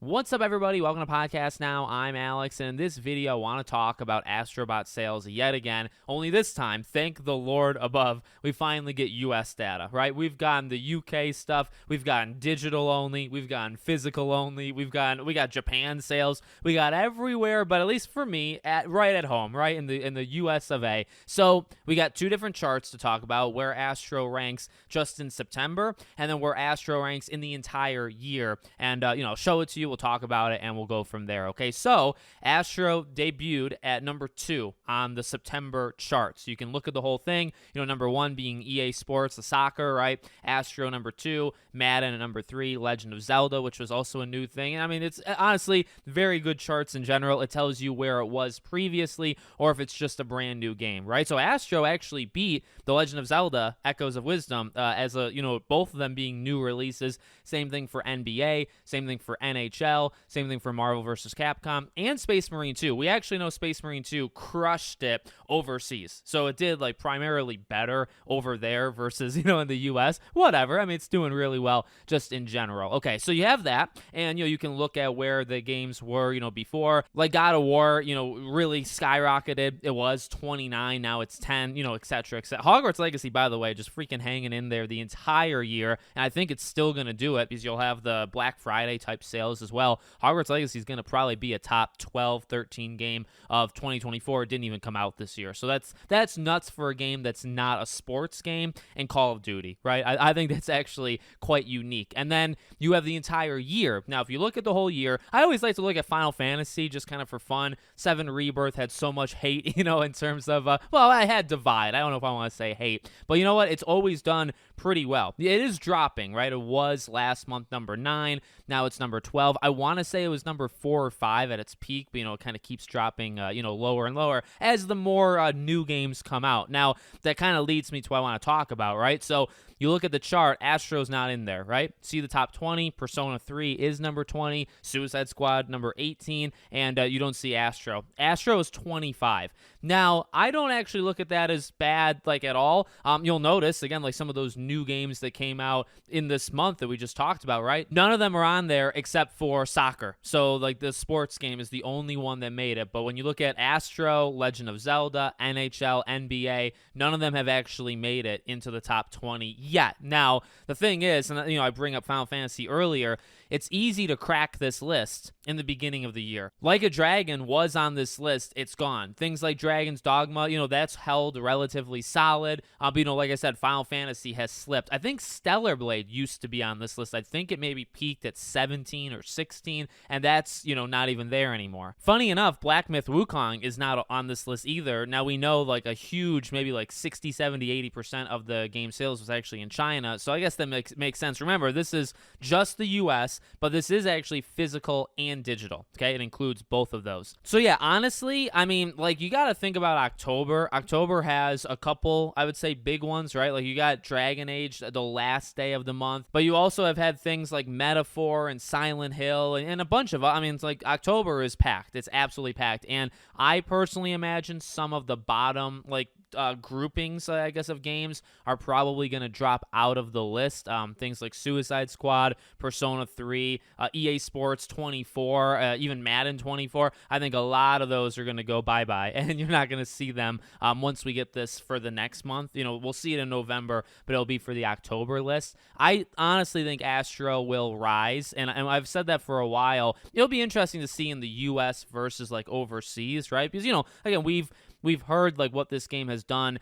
What's up, everybody? Welcome to Podcast Now. I'm Alex, and in this video, I want to talk about Astrobot sales yet again. Only this time, thank the Lord above, we finally get U.S. data, right? We've gotten the U.K. stuff, we've gotten digital only, we've gotten physical only, we got Japan sales, we got everywhere, but at least for me, right at home, right in the U.S. of A. So we got two different charts to talk about: where Astro ranks just in September, and then where Astro ranks in the entire year. And I'll show it to you. We'll talk about it, and we'll go from there. Okay, so Astro debuted at number 2 on the September chart. So you can look at the whole thing. Number 1 being EA Sports, the soccer, right? Astro number 2, Madden at number 3, Legend of Zelda, which was also a new thing. I mean, it's honestly very good charts in general. It tells you where it was previously, or if it's just a brand new game, right? So Astro actually beat the Legend of Zelda Echoes of Wisdom as both of them being new releases. Same thing for NBA, same thing for NHL, same thing for Marvel vs. Capcom, and Space Marine 2. We actually know Space Marine 2 crushed it overseas. So it did primarily better over there versus, in the US. Whatever. I mean, it's doing really well just in general. Okay, so you have that, and you can look at where the games were, before. Like God of War, really skyrocketed. It was 29, now it's 10, etc., etc. Hogwarts Legacy, by the way, just freaking hanging in there the entire year, and I think it's still going to do it because you'll have the Black Friday type sales as well. Hogwarts Legacy is going to probably be a top 12, 13 game of 2024. It didn't even come out this year. So that's nuts for a game that's not a sports game and Call of Duty, right? I think that's actually quite unique. And then you have the entire year. Now, if you look at the whole year, I always like to look at Final Fantasy just kind of for fun. 7 Rebirth had so much hate, in terms of, I had divide. I don't know if I want to say hate, but you know what? It's always done pretty well. It is dropping, right? It was last month number 9. Now it's number 12. I want to say it was number 4 or 5 at its peak, but it kind of keeps dropping, lower and lower as the more new games come out. Now that kind of leads me to what I want to talk about, right? So you look at the chart, Astro's not in there, right? See the top 20, Persona 3 is number 20, Suicide Squad number 18, and you don't see Astro. Astro is 25. Now, I don't actually look at that as bad, at all. You'll notice, again, some of those new games that came out in this month that we just talked about, right? None of them are on there except for soccer. So, the sports game is the only one that made it. But when you look at Astro, Legend of Zelda, NHL, NBA, none of them have actually made it into the top 20 yet. Now, the thing is, and I bring up Final Fantasy earlier, it's easy to crack this list in the beginning of the year. Like a Dragon was on this list, it's gone. Things like Dragon's Dogma, that's held relatively solid. But, like I said, Final Fantasy has slipped. I think Stellar Blade used to be on this list. I think it maybe peaked at 17 or 16, and that's, not even there anymore. Funny enough, Black Myth Wukong is not on this list either. Now, we know, a huge, maybe 60, 70, 80% of the game sales was actually in China, so I guess that makes sense. Remember, this is just the U.S., but this is actually physical and digital, okay? It includes both of those. So yeah, honestly, I mean, you got to think about October. October has a couple, I would say, big ones, right? You got Dragon Age, the last day of the month, but you also have had things like Metaphor and Silent Hill and a bunch of, it's October is packed. It's absolutely packed. And I personally imagine some of the bottom, groupings, I guess, of games are probably going to drop out of the list. Things like Suicide Squad, Persona 3, EA Sports 24, even Madden 24. I think a lot of those are going to go bye-bye, and you're not going to see them once we get this for the next month. We'll see it in November, but it'll be for the October list. I honestly think Astro will rise, and I've said that for a while. It'll be interesting to see in the U.S. versus overseas, right? Because, again, we've heard what this game has done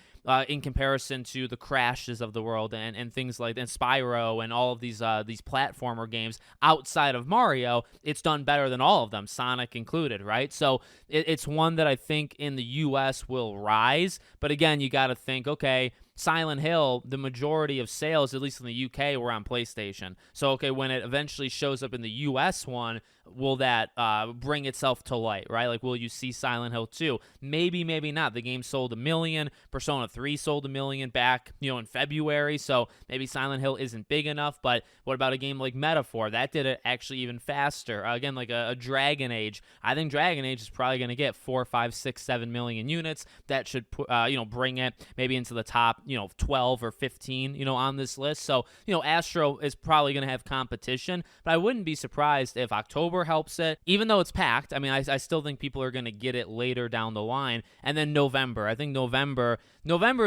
in comparison to the Crashes of the world and things like and Spyro and all of these platformer games outside of Mario. It's done better than all of them, Sonic included, right? So it's one that I think in the U.S. will rise. But again, you got to think, okay, Silent Hill, the majority of sales, at least in the UK, were on PlayStation. So, okay, when it eventually shows up in the US one, will that bring itself to light, right? Will you see Silent Hill 2? Maybe, maybe not. The game sold 1 million. Persona 3 sold 1 million back, in February. So maybe Silent Hill isn't big enough. But what about a game like Metaphor? That did it actually even faster. Again, a Dragon Age. I think Dragon Age is probably going to get 4, 5, 6, 7 million units. That should, bring it maybe into the top, 12 or 15, on this list. So, Astro is probably going to have competition, but I wouldn't be surprised if October helps it, even though it's packed. I mean, I still think people are going to get it later down the line. And then November. I think November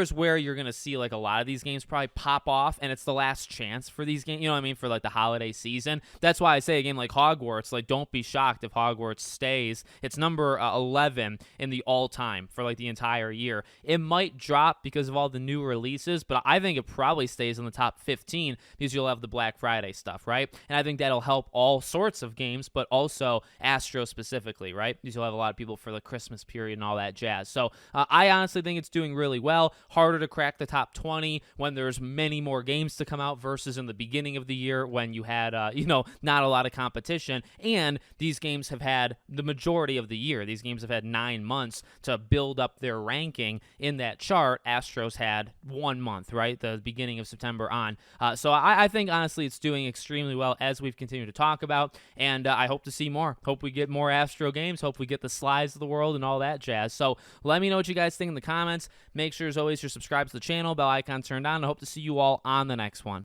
is where you're going to see like a lot of these games probably pop off, and it's the last chance for these games, for like the holiday season. That's why I say a game like Hogwarts, like don't be shocked if Hogwarts stays. It's number 11 in the all-time for like the entire year. It might drop because of all the new releases, but I think it probably stays in the top 15 because you'll have the Black Friday stuff, right? And I think that'll help all sorts of games, but also Astro specifically, right? Because you'll have a lot of people for the Christmas period and all that jazz. So I honestly think it's doing really well. Harder to crack the top 20 when there's many more games to come out versus in the beginning of the year when you had, not a lot of competition. And these games have had the majority of the year. These games have had 9 months to build up their ranking in that chart. Astros had 1 month, right? The beginning of September on. So I think, honestly, it's doing extremely well as we've continued to talk about. And I hope to see more. Hope we get more Astro games. Hope we get the Slides of the world and all that jazz. So let me know what you guys think in the comments. Make sure, as always, you're subscribed to the channel, bell icon turned on. I hope to see you all on the next one.